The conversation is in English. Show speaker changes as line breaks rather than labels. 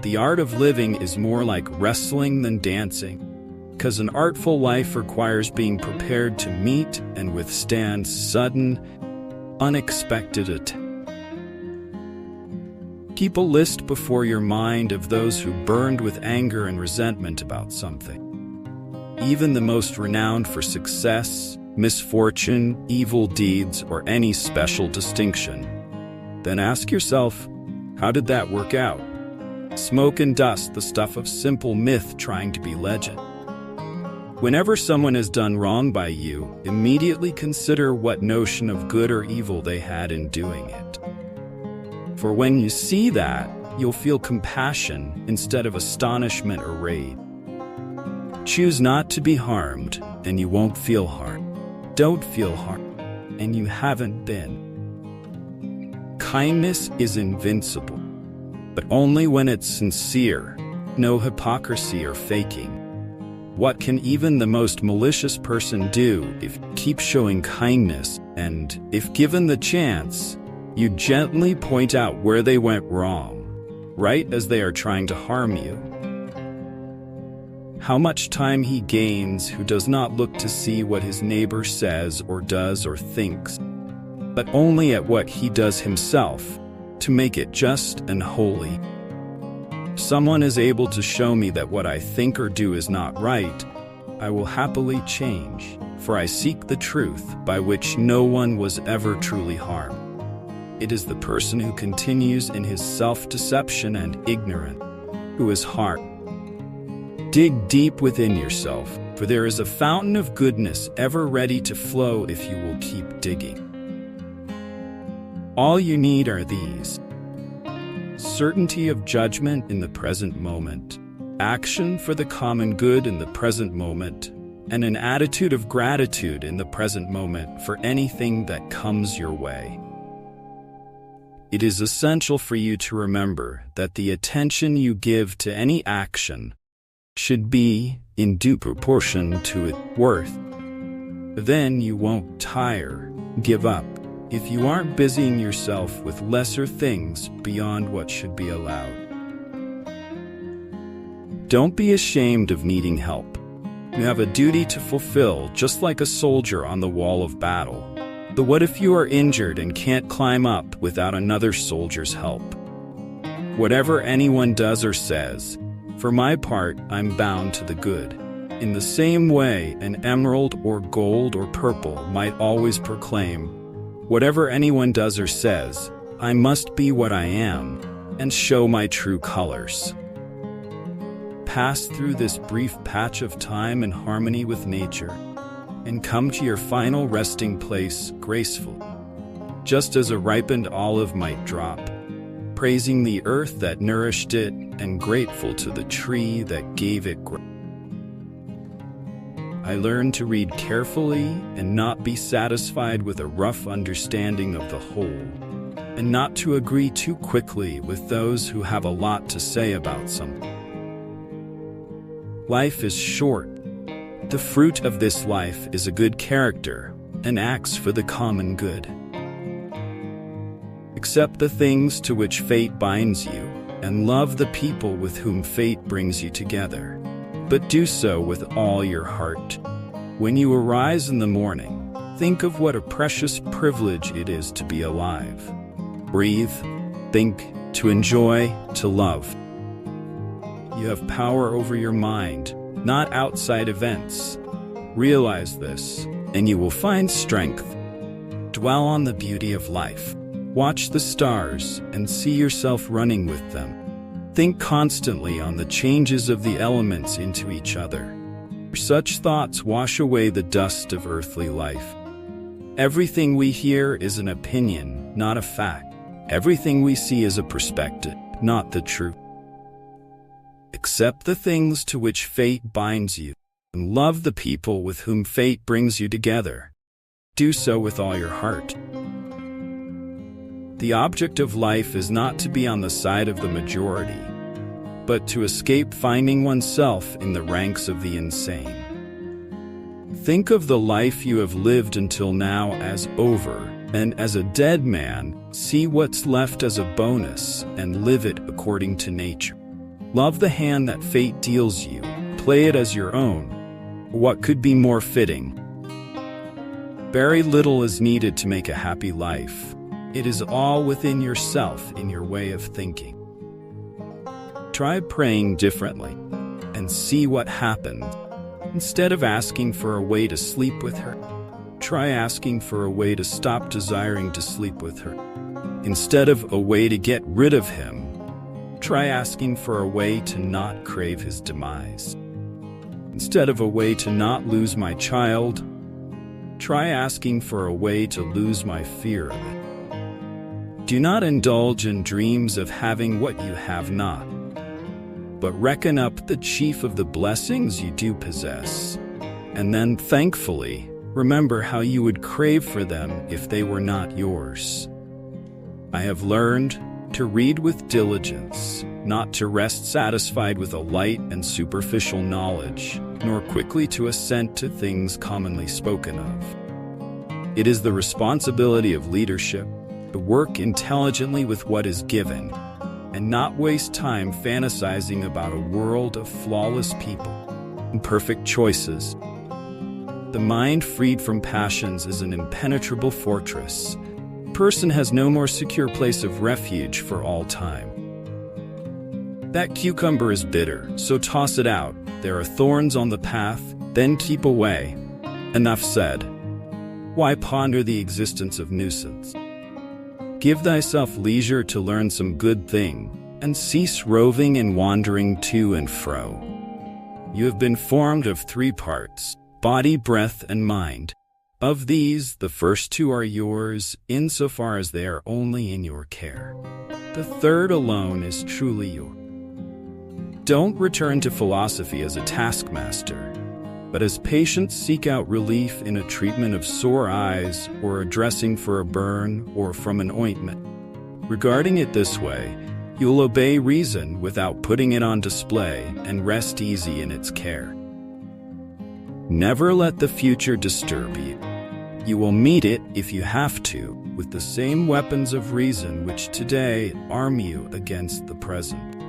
The art of living is more like wrestling than dancing, because an artful life requires being prepared to meet and withstand sudden, unexpected attacks. Keep a list before your mind of those who burned with anger and resentment about something. Even the most renowned for success, misfortune, evil deeds, or any special distinction. Then ask yourself, how did that work out? Smoke and dust, the stuff of simple myth trying to be legend. Whenever someone has done wrong by you, immediately consider what notion of good or evil they had in doing it. For when you see that, you'll feel compassion instead of astonishment or rage. Choose not to be harmed, and you won't feel harmed. Don't feel harmed, and you haven't been. Kindness is invincible, but only when it's sincere, no hypocrisy or faking. What can even the most malicious person do if you keep showing kindness and, if given the chance, you gently point out where they went wrong, right as they are trying to harm you? How much time he gains who does not look to see what his neighbor says or does or thinks, but only at what he does himself, to make it just and holy. If someone is able to show me that what I think or do is not right, I will happily change, for I seek the truth by which no one was ever truly harmed. It is the person who continues in his self-deception and ignorant who is harmed. Dig deep within yourself, for there is a fountain of goodness ever ready to flow if you will keep digging. All you need are these: certainty of judgment in the present moment, action for the common good in the present moment, and an attitude of gratitude in the present moment for anything that comes your way. It is essential for you to remember that the attention you give to any action should be in due proportion to its worth. Then you won't tire, give up, if you aren't busying yourself with lesser things beyond what should be allowed. Don't be ashamed of needing help. You have a duty to fulfill, just like a soldier on the wall of battle. But what if you are injured and can't climb up without another soldier's help? Whatever anyone does or says, for my part, I'm bound to the good. In the same way, an emerald or gold or purple might always proclaim, whatever anyone does or says, I must be what I am, and show my true colors. Pass through this brief patch of time in harmony with nature, and come to your final resting place graceful, just as a ripened olive might drop, praising the earth that nourished it and grateful to the tree that gave it growth. I learned to read carefully and not be satisfied with a rough understanding of the whole, and not to agree too quickly with those who have a lot to say about something. Life is short. The fruit of this life is a good character and acts for the common good. Accept the things to which fate binds you, and love the people with whom fate brings you together. But do so with all your heart. When you arise in the morning, think of what a precious privilege it is to be alive. Breathe, think, to enjoy, to love. You have power over your mind, not outside events. Realize this, and you will find strength. Dwell on the beauty of life. Watch the stars and see yourself running with them. Think constantly on the changes of the elements into each other. Such thoughts wash away the dust of earthly life. Everything we hear is an opinion, not a fact. Everything we see is a perspective, not the truth. Accept the things to which fate binds you, and love the people with whom fate brings you together. Do so with all your heart. The object of life is not to be on the side of the majority, but to escape finding oneself in the ranks of the insane. Think of the life you have lived until now as over, and as a dead man, see what's left as a bonus and live it according to nature. Love the hand that fate deals you. Play it as your own. What could be more fitting? Very little is needed to make a happy life. It is all within yourself, in your way of thinking. Try praying differently and see what happens. Instead of asking for a way to sleep with her, try asking for a way to stop desiring to sleep with her. Instead of a way to get rid of him, try asking for a way to not crave his demise. Instead of a way to not lose my child, try asking for a way to lose my fear of it. Do not indulge in dreams of having what you have not, but reckon up the chief of the blessings you do possess, and then thankfully remember how you would crave for them if they were not yours. I have learned to read with diligence, not to rest satisfied with a light and superficial knowledge, nor quickly to assent to things commonly spoken of. It is the responsibility of leadership to work intelligently with what is given, and not waste time fantasizing about a world of flawless people and perfect choices. The mind freed from passions is an impenetrable fortress. A person has no more secure place of refuge for all time. That cucumber is bitter, so toss it out. There are thorns on the path, then keep away. Enough said. Why ponder the existence of nuisance? Give thyself leisure to learn some good thing, and cease roving and wandering to and fro. You have been formed of 3 parts, body, breath, and mind. Of these, the first 2 are yours, insofar as they are only in your care. The third alone is truly yours. Don't return to philosophy as a taskmaster, but as patients seek out relief in a treatment of sore eyes or a dressing for a burn or from an ointment. Regarding it this way, you'll obey reason without putting it on display and rest easy in its care. Never let the future disturb you. You will meet it, if you have to, with the same weapons of reason which today arm you against the present.